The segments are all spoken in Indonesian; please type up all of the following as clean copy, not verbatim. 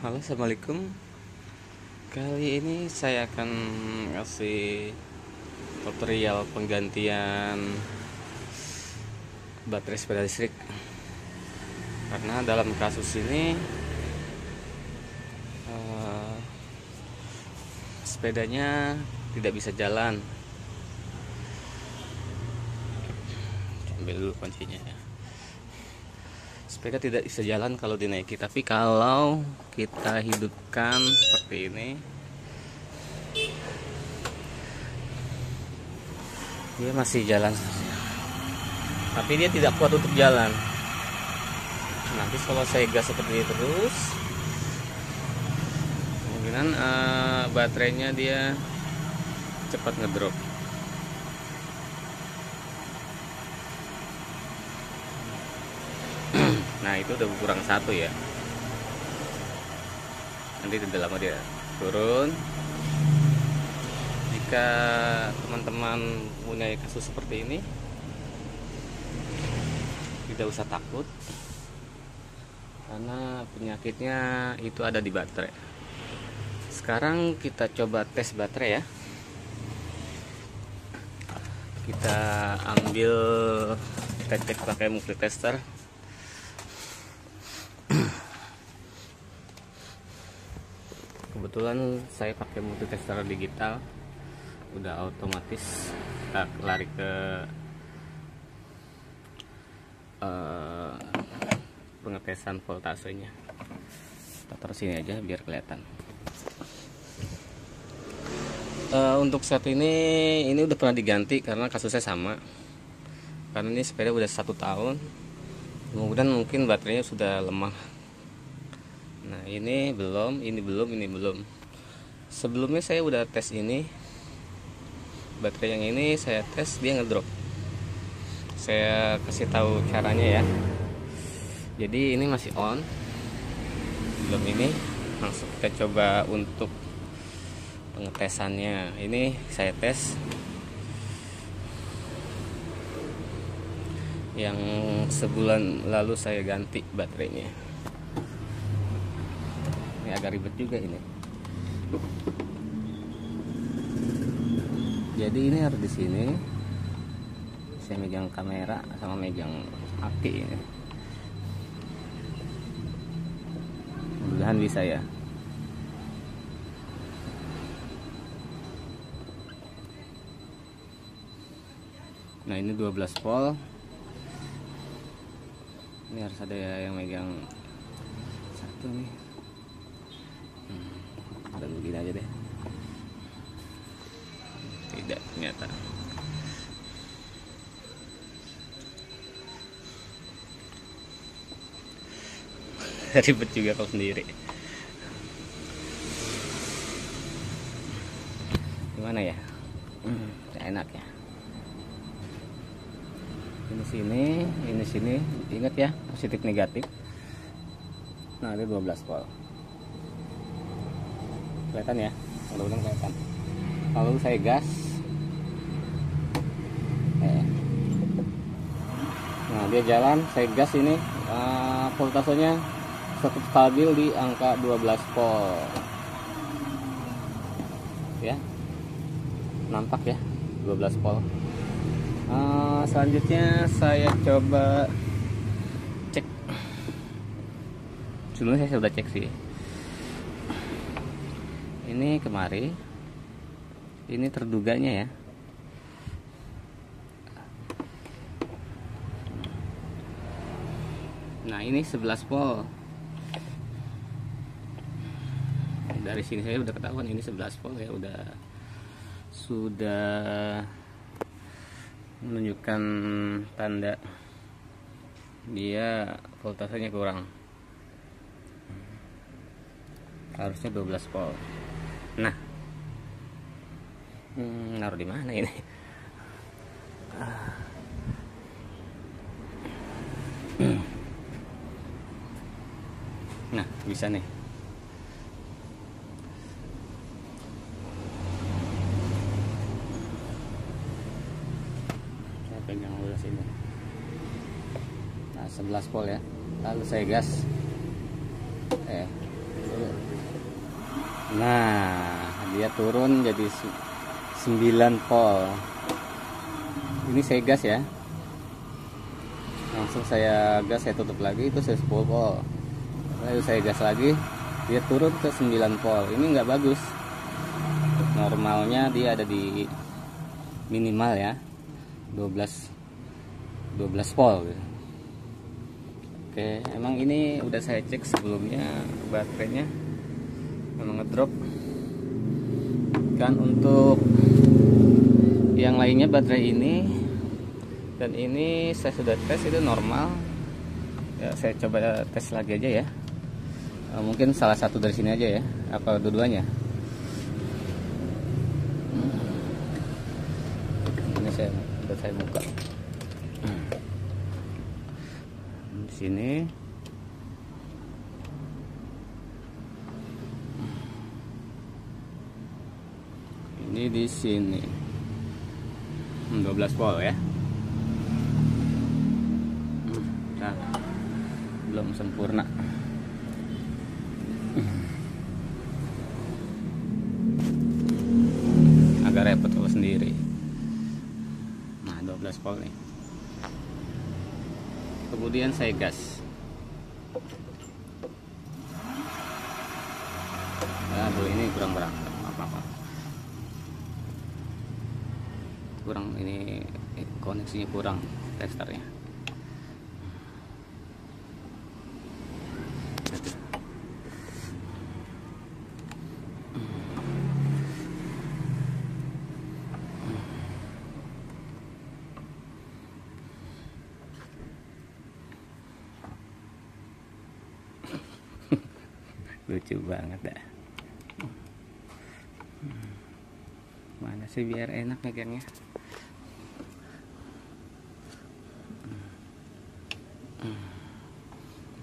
Halo, assalamualaikum. Kali ini saya akan ngasih tutorial penggantian baterai sepeda listrik. Karena dalam kasus ini sepedanya tidak bisa jalan. Ambil dulu kuncinya ya. Sepeda tidak bisa jalan kalau dinaiki, tapi kalau kita hidupkan seperti ini, dia masih jalan, tapi dia tidak kuat untuk jalan. Nanti kalau saya gas seperti ini terus, kemungkinan baterainya dia cepat ngedrop. Nah, itu udah kurang satu ya. Nanti tidak lama dia turun. Jika teman-teman punya kasus seperti ini, tidak usah takut, karena penyakitnya itu ada di baterai. Sekarang kita coba tes baterai ya. Kita ambil, kita cek pakai multitester. Kebetulan saya pakai multitester digital, udah otomatis. Kita lari ke pengetesan voltasenya. Kita taruh sini aja biar kelihatan. Untuk saat ini udah pernah diganti karena kasusnya sama. Karena ini sepeda udah 1 tahun, kemudian mungkin baterainya sudah lemah. Nah, ini belum. Sebelumnya saya udah tes ini. Baterai yang ini saya tes, dia ngedrop. Saya kasih tahu caranya ya. Jadi ini masih on. Belum ini. Langsung kita coba untuk pengetesannya. Ini saya tes. Yang sebulan lalu saya ganti baterainya. Agak ribet juga ini. Jadi ini harus di sini. Saya megang kamera sama megang aki ini. Mudah-mudahan bisa ya. Nah, ini 12 volt. Ini harus ada yang megang satu nih. Dan begini aja deh. Tidak, ternyata. Ribet juga kalau sendiri. Gimana ya? Enak ya. Ini sini. Ingat ya, positif negatif. Nah, ada 12 volt. Kelihatan ya, mudah-mudahan kelihatan. Lalu saya gas. Nah, dia jalan, saya gas ini. Voltasenya cukup stabil di angka 12 volt. Ya, nampak ya, 12 volt. Selanjutnya saya coba cek. Sebelumnya saya sudah cek sih. Ini kemari, ini terduganya ya. Nah, ini 11 volt. Dari sini saya udah ketahuan ini 11 volt ya, sudah menunjukkan tanda dia voltasenya kurang. Harusnya 12 volt. Nah, naruh di mana ini? Nah, bisa nih. Saya pegang dulu sini. Nah, 11 volt ya. Lalu saya gas. Nah, dia turun jadi 9 volt. Ini saya gas ya. Langsung saya gas, saya tutup lagi, itu saya 10 volt. Lalu saya gas lagi, dia turun ke 9 volt. Ini nggak bagus. Normalnya dia ada di minimal ya 12 volt gitu. Oke, emang ini udah saya cek sebelumnya, baterainya memang ngedrop. Dan untuk yang lainnya baterai ini dan ini saya sudah tes, itu normal ya. Saya coba tes lagi aja ya. Mungkin salah satu dari sini aja ya, apa dua-duanya. Ini saya buka di sini. Ini di sini 12 volt ya. Nah, belum sempurna. Agak repot kalau sendiri. Nah, 12 volt nih. Kemudian saya gas. Aduh, ini kurang berangkat. Apa-apa. Kurang, ini koneksinya kurang testernya. Lucu banget dah. Mana sih biar enak megangnya.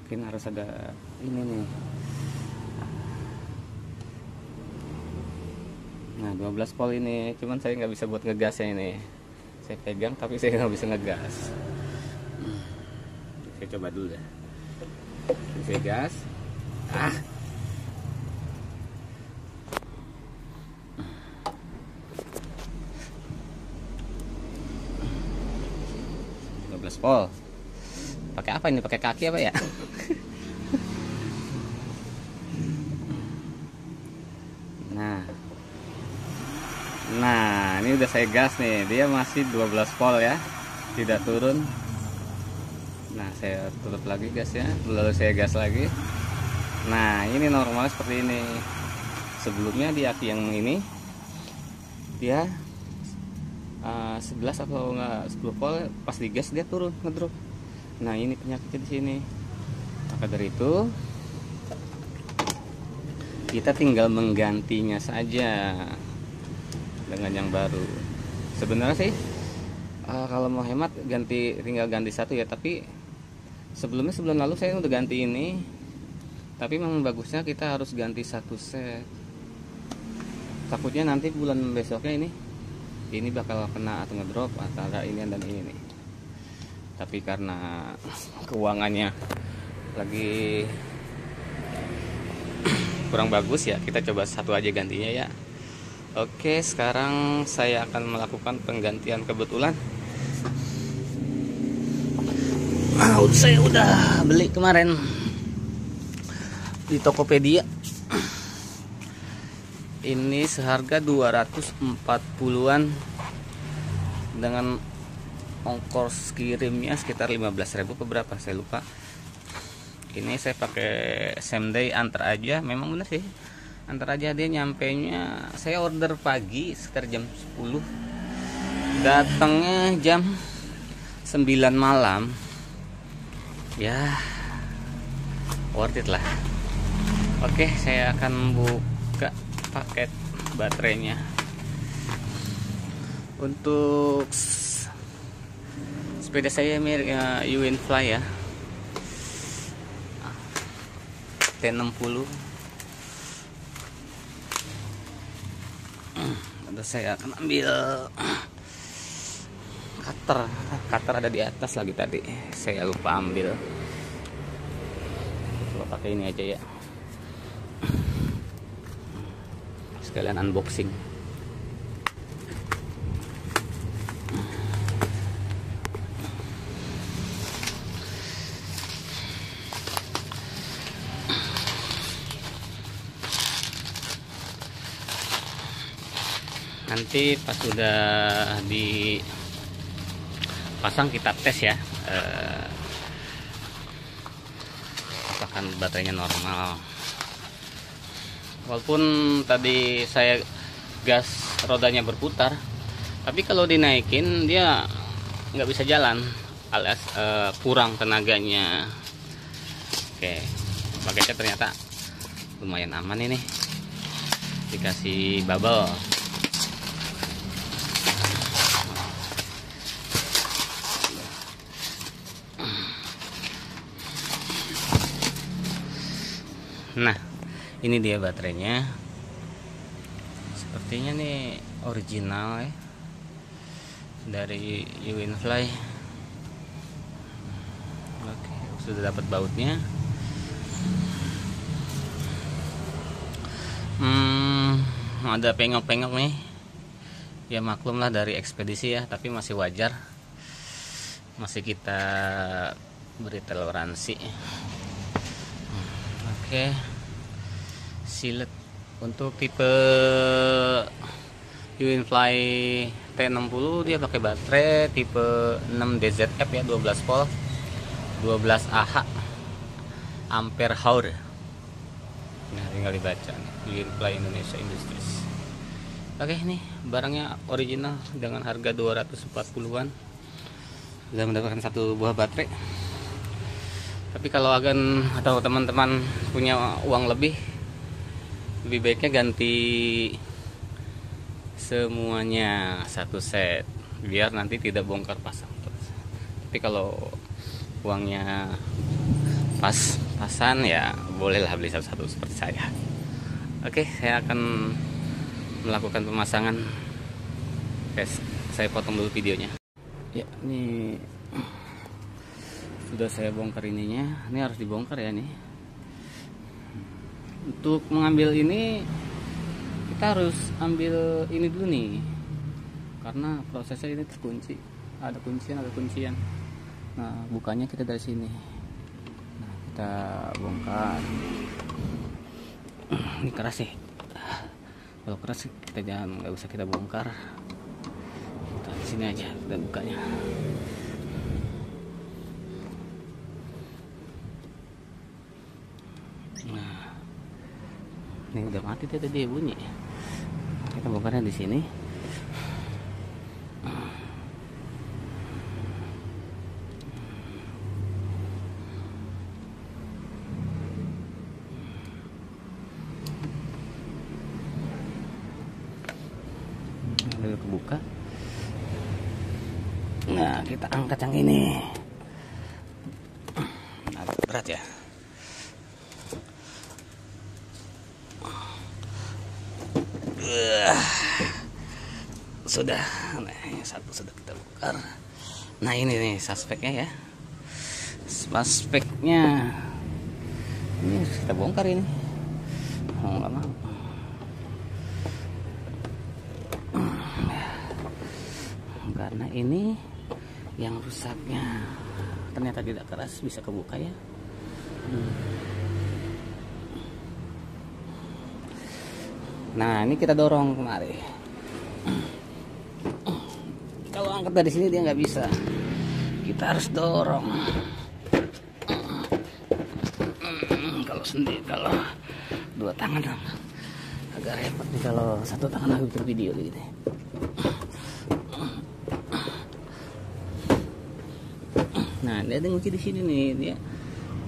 Mungkin harus ada ini nih. Nah, 12 volt ini, cuman saya nggak bisa buat ngegasnya ini. Saya pegang tapi saya nggak bisa ngegas. Saya coba dulu deh. Saya gas. 12 volt. Pakai apa ini? Pakai kaki apa ya? Nah, ini udah saya gas nih. Dia masih 12 volt ya. Tidak turun. Nah, saya tutup lagi gasnya, lalu saya gas lagi. Nah, ini normalnya seperti ini. Sebelumnya di aki yang ini dia 11 atau enggak 10 volt, pas digas dia turun, ngedrop. Nah, ini penyakitnya di sini. Maka dari itu kita tinggal menggantinya saja dengan yang baru. Sebenarnya sih kalau mau hemat tinggal ganti satu ya, tapi sebelum lalu saya udah ganti ini. Tapi memang bagusnya kita harus ganti satu set. Takutnya nanti bulan besoknya ini bakal kena atau ngedrop antara ini dan ini. Tapi karena keuangannya lagi kurang bagus ya, kita coba satu aja gantinya ya. Oke, sekarang saya akan melakukan penggantian. Kebetulan saya udah beli kemarin di Tokopedia. Ini seharga 240-an dengan ongkos kirimnya sekitar 15.000 ke berapa saya lupa. Ini saya pakai same day, antar aja. Memang bener sih, antar aja. Dia nyampenya, saya order pagi sekitar jam 10, datangnya jam 9 malam. Ya worth it lah. Oke, saya akan buka paket baterainya. Untuk sepeda saya mirip Uwinfly ya, T60. Lalu saya akan ambil cutter ada di atas lagi tadi, saya lupa ambil. Coba pakai ini aja ya. sekalian unboxing. Nanti pas sudah dipasang kita tes ya, apakah baterainya normal. Walaupun tadi saya gas rodanya berputar, tapi kalau dinaikin dia nggak bisa jalan, alias kurang tenaganya. Oke, paketnya ternyata lumayan aman ini, dikasih bubble. Nah, ini dia baterainya. Sepertinya nih original ya, dari Uinfly. Oke, sudah dapat bautnya. Ada pengok-pengok nih. Ya maklum lah, dari ekspedisi ya, tapi masih wajar. Masih kita beri toleransi. Oke, silet untuk tipe Uinfly T60 dia pakai baterai tipe 6DZF ya, 12 volt, 12 Ah ampere hour. Nah, tinggal dibaca nih, Uinfly Indonesia Industries. Oke, nih barangnya original dengan harga 240-an. Sudah mendapatkan satu buah baterai. Tapi kalau agan atau teman-teman punya uang lebih baiknya ganti semuanya satu set, biar nanti tidak bongkar pasang terus. Tapi kalau uangnya pas-pasan ya bolehlah beli satu-satu seperti saya. Oke, saya akan melakukan pemasangan. Saya potong dulu videonya. Ya, ini sudah saya bongkar ininya. Ini harus dibongkar ya nih. Untuk mengambil ini kita harus ambil ini dulu nih, karena prosesnya ini terkunci. Ada kuncian. Nah, bukanya kita dari sini. Nah, kita bongkar. Ini keras sih. Kalau keras kita nggak usah kita bongkar. Kita di sini aja kita bukanya. Nah, ini udah mati tadi bunyi. Kita bongkarnya di sini. Lalu kebuka. Nah, kita angkat yang ini. Agak berat ya. Sudah, nah yang satu sudah kita bongkar. Nah, ini nih suspeknya ya, suspeknya ini kita bongkar ini. Nggak mau. Karena ini yang rusaknya ternyata tidak keras, bisa kebuka ya. Nah, ini kita dorong kemari. Kalau angkat dari sini dia nggak bisa, kita harus dorong. Kalau sendiri, kalau dua tangan agak repot nih, kalau satu tangan lagi bikin video gitu. Nah, dia ada kunci di sini nih, dia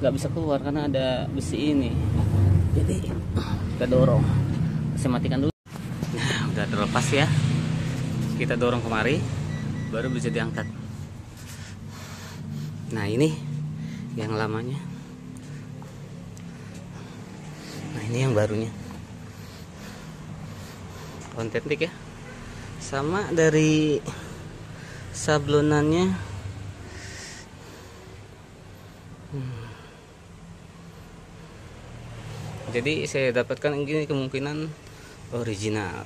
nggak bisa keluar karena ada besi ini. Jadi kita dorong. Saya matikan dulu. Nah, udah terlepas ya. Kita dorong kemari, baru bisa diangkat. Nah, ini yang lamanya. Nah, ini yang barunya. Kontentik ya. Sama dari sablonannya. Jadi saya dapatkan ini kemungkinan original.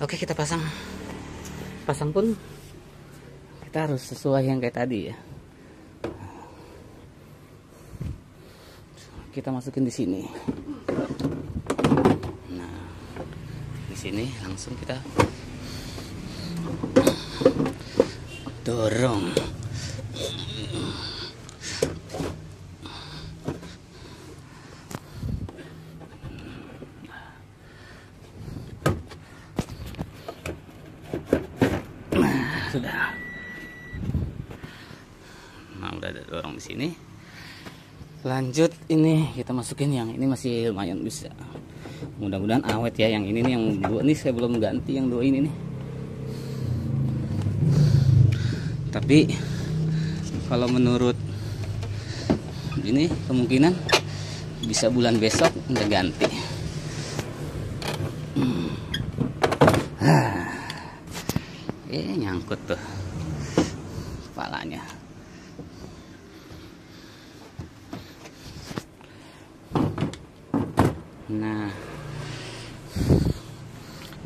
Oke, kita pasang pun kita harus sesuai yang kayak tadi ya. Kita masukin di sini. Nah, di sini langsung kita dorong. Sudah. Nah, udah ada dorong di sini. Lanjut, ini kita masukin yang ini, masih lumayan bisa. Mudah-mudahan awet ya. Yang ini nih, yang dua nih saya belum ganti, yang dua ini nih. Tapi kalau menurut ini kemungkinan bisa bulan besok udah ganti. Nyangkut tuh kepalanya. Nah,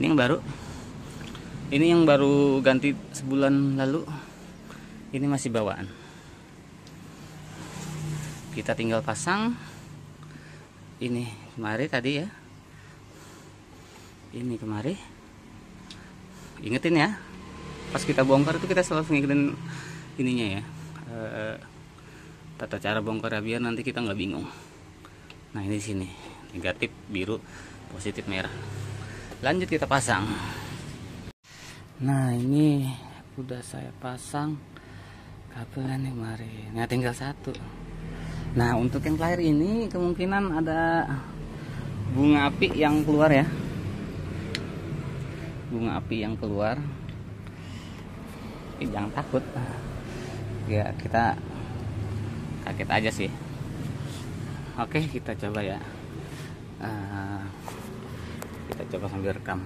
ini yang baru. Ini yang baru ganti sebulan lalu. Ini masih bawaan. Kita tinggal pasang. Ini kemari tadi ya. Ini kemari. Ingetin ya. Pas kita bongkar itu kita selalu ngikutin ininya ya, tata cara bongkar ya, biar nanti kita nggak bingung. Nah, ini di sini negatif biru, positif merah. Lanjut kita pasang. Nah, ini udah saya pasang kabelnya kemarin. Nah, tinggal satu. Nah, untuk yang player ini kemungkinan ada bunga api yang keluar ya. Bunga api yang keluar. Jangan takut ya, kita kaget aja sih. Oke, kita coba ya. Kita coba sambil rekam.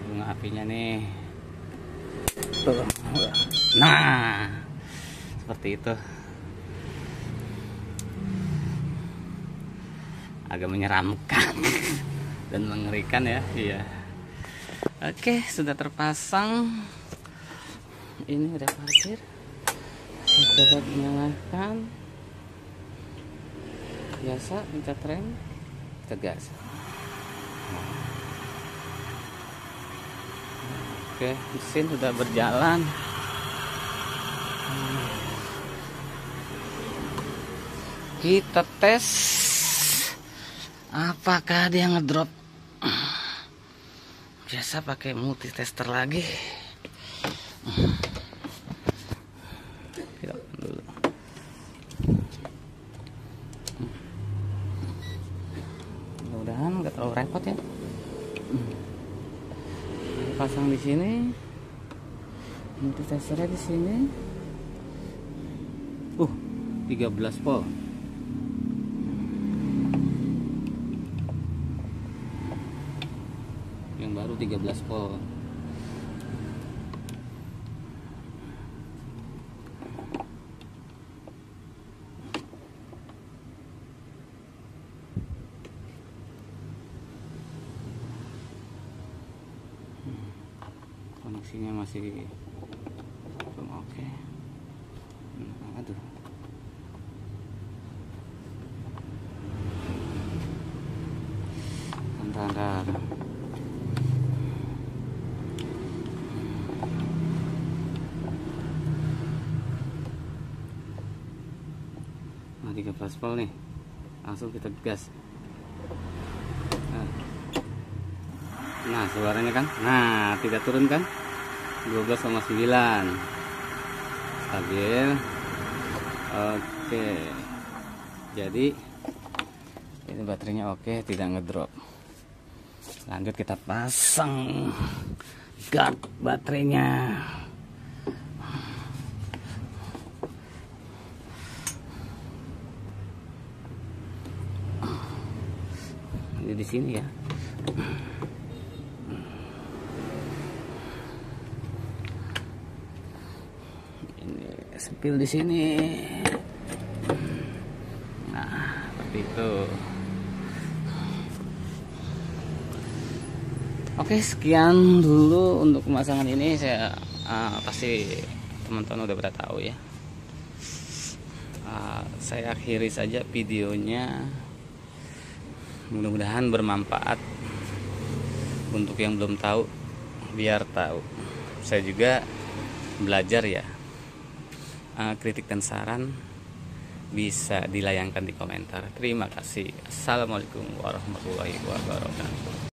Bunga apinya nih. Nah, seperti itu. Agak menyeramkan dan mengerikan ya. Iya. Oke, sudah terpasang. Ini udah parkir. Saya coba nyalakan. Biasa pencet rem, kita gas. Oke, mesin sudah berjalan. Kita tes apakah dia ngedrop. Biasa pakai multi tester lagi. Kita dulu. Mudah-mudahan nggak terlalu repot ya. Pasang di sini. Multi testernya di sini. 13 volt. Yang baru 13 volt. Koneksinya masih belum oke. Aduh. Bentar. Nah, 13 volt nih. Langsung kita gas. Nah, suaranya kan. Nah, tidak turun kan? 12,9. Stabil. Oke. Jadi ini baterainya oke, tidak ngedrop. Lanjut kita pasang guard baterainya. Ini di sini ya. Ini sepil di sini. Nah, seperti itu. Oke, sekian dulu untuk pemasangan ini. Saya pasti teman-teman udah pada tahu ya. Saya akhiri saja videonya. Mudah-mudahan bermanfaat untuk yang belum tahu, biar tahu. Saya juga belajar ya. Kritik dan saran bisa dilayangkan di komentar. Terima kasih. Assalamualaikum warahmatullahi wabarakatuh.